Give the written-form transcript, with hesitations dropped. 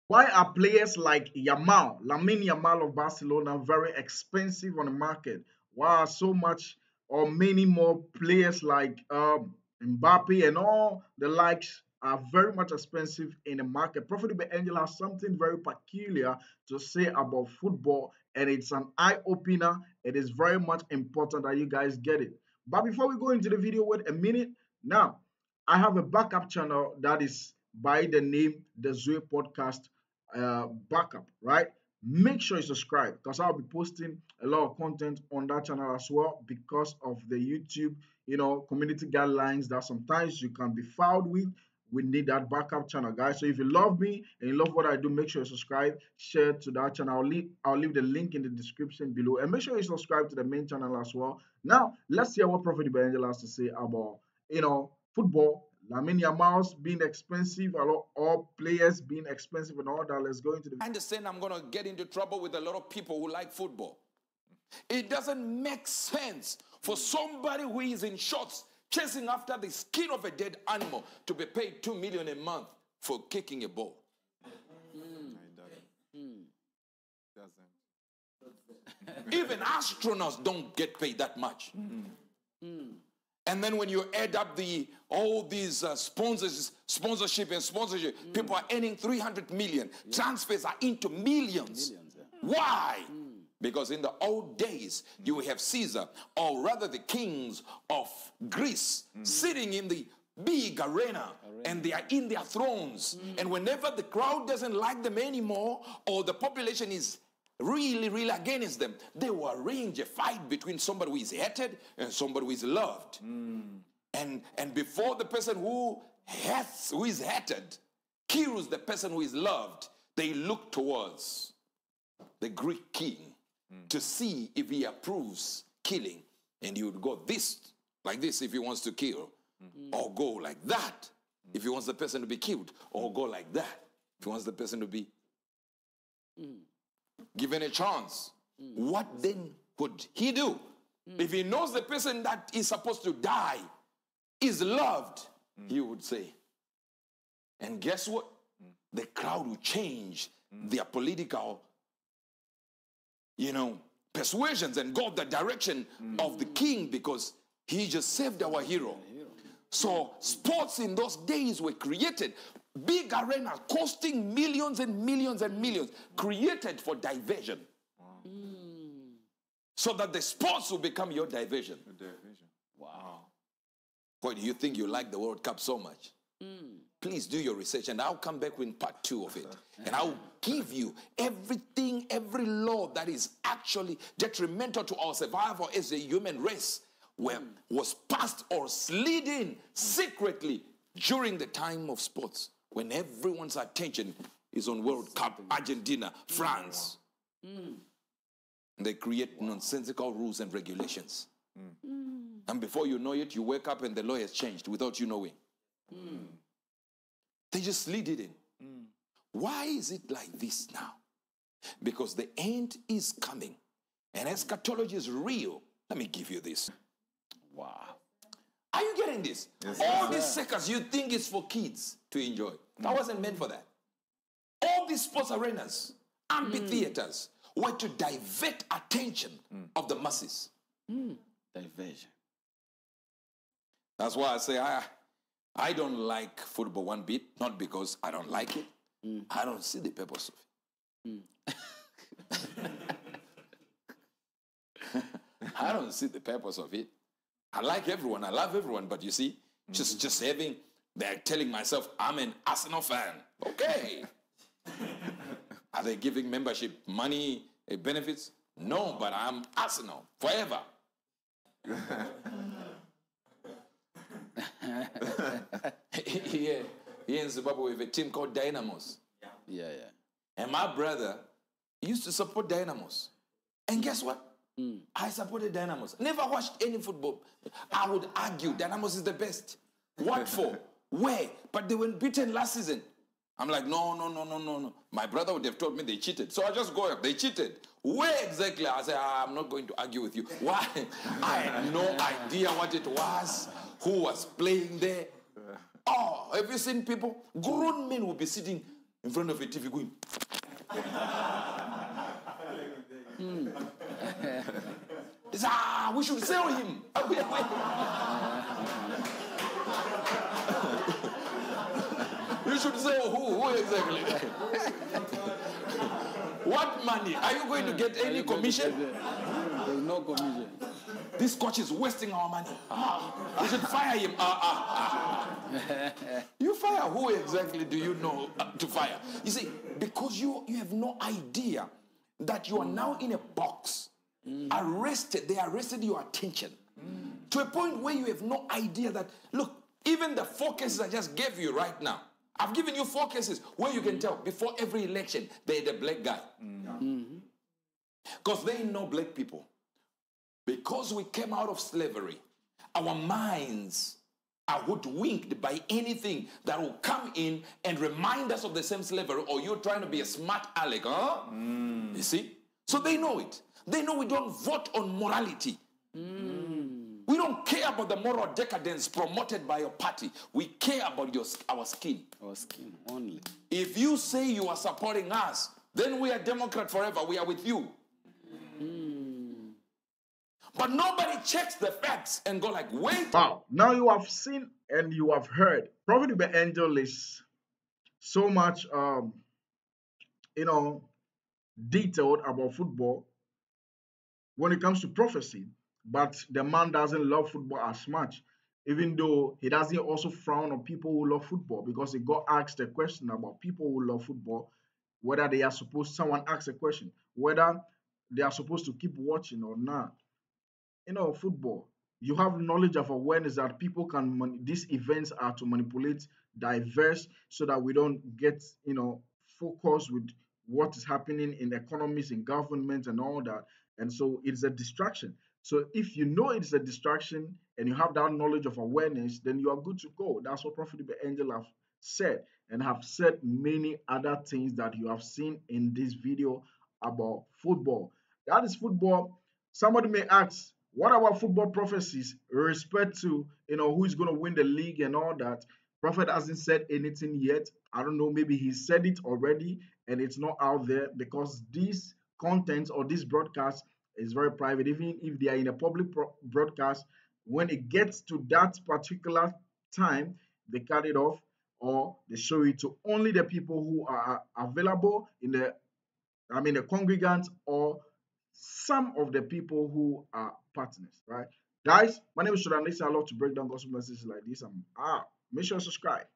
Why are players like Yamal of Barcelona, very expensive on the market? Why are so much or many more players like Mbappe and all the likes are very much expensive in the market? Profitable Angel has something very peculiar to say about football, and it's an eye opener. It is very much important that you guys get it. But before we go into the video, wait a minute. Now, I have a backup channel that is by the name the Zoe Podcast Backup, right? Make sure you subscribe because I'll be posting a lot of content on that channel as well because of the YouTube, community guidelines that sometimes you can be fouled with. We need that backup channel, guys. So if you love me and you love what I do, make sure you subscribe, share to that channel. I'll leave the link in the description below, and make sure you subscribe to the main channel as well. Now let's hear what Prophet Angel has to say about football. Lamine Yamal's being expensive, a lot all players being expensive and all that. Let's go into the. I understand I'm going to get into trouble with a lot of people who like football. It doesn't make sense for somebody who is in shorts chasing after the skin of a dead animal to be paid $2 million a month for kicking a ball. Even astronauts don't get paid that much. And then when you add up all these sponsorship, people are earning 300 million. Transfers are into millions. Why? Because in the old days, you have Caesar, or rather the kings of Greece, sitting in the big arena, and they are in their thrones. And whenever the crowd doesn't like them anymore, or the population is really against them, they will arrange a fight between somebody who is hated and somebody who is loved. And before the person who is hated kills the person who is loved, they look towards the Greek king to see if he approves killing. And he would go like this if he wants to kill, or go like that if he wants the person to be killed, or go like that if he wants the person to be given a chance. What then would he do? If he knows the person that is supposed to die is loved, he would say. And guess what? The crowd will change their political, persuasions and go the direction of the king because he just saved our hero. So sports in those days were created. Big arenas costing millions and millions and millions, created for diversion. So that the sports will become your diversion. Wow. Why do you think you like the World Cup so much? Please do your research, and I'll come back with part 2 of it. And I'll give you everything, every law that is actually detrimental to our survival as a human race was passed or slid in secretly during the time of sports, when everyone's attention is on World Cup, Argentina, France. They create nonsensical rules and regulations. And before you know it, you wake up and the law has changed without you knowing. They just slid it in. Why is it like this now? Because the end is coming. And eschatology is real. Let me give you this. Wow. Are you getting this? Yes, all these circus you think is for kids to enjoy. That wasn't meant for that. All these sports arenas, amphitheaters, were to divert attention of the masses. Diversion. That's why I say I don't like football one bit, not because I don't like it. I don't see the purpose of it. I don't see the purpose of it. I like everyone, I love everyone, but you see, just having, they're telling myself, I'm an Arsenal fan. Okay. Are they giving membership money, benefits? No, but I'm Arsenal forever. Here in Zimbabwe, we have a team called Dynamos. Yeah. And my brother used to support Dynamos. And guess what? I supported Dynamos. Never watched any football. I would argue Dynamos is the best. What for? Where? But they were beaten last season. I'm like, no. My brother would have told me they cheated. So I just go up. They cheated. Where exactly? I said, I'm not going to argue with you. Why? I had no idea what it was, who was playing there. Oh, have you seen people? Grown men will be sitting in front of a TV going. They say, we should sell him. You should sell who exactly? What money? Are you going to get any commission? There's no commission. This coach is wasting our money. We should fire him. You fire who exactly do you know to fire? You see, because you have no idea that you are now in a box. Arrested. They arrested your attention. To a point where you have no idea that, look, even the 4 cases I just gave you right now, I've given you 4 cases where you can tell before every election they're the black guy. Because they know black people. Because we came out of slavery, our minds are hoodwinked by anything that will come in and remind us of the same slavery, or you're trying to be a smart aleck, huh? You see? So they know it. They know we don't vote on morality. We don't care about the moral decadence promoted by your party. We care about our skin. Our skin only. If you say you are supporting us, then we are Democrat forever. We are with you. But nobody checks the facts and go like, wait. Wow. Now you have seen and you have heard. Prophet the Angel is so much, detailed about football when it comes to prophecy. But the man doesn't love football as much, even though he doesn't also frown on people who love football, because he got asked a question about people who love football, whether they are supposed, someone asked a question, whether they are supposed to keep watching or not. Football, you have knowledge of awareness that people can, these events are to manipulate, diverse, so that we don't get, focused with what is happening in economies, in government, and all that. And so it's a distraction. So if you know it's a distraction and you have that knowledge of awareness, then you are good to go. That's what Prophet Angel have said, and have said many other things that you have seen in this video about football. That is football. Somebody may ask, what about football prophecies with respect to who is going to win the league and all that? Prophet hasn't said anything yet. I don't know, maybe he said it already and it's not out there, because these contents or this broadcast is very private. Even if they are in a public broadcast, when it gets to that particular time, they cut it off or they show it to only the people who are available in the congregants, or some of the people who are partners, right? Guys, my name is Shodan. I love to break down gospel messages like this. Make sure to subscribe.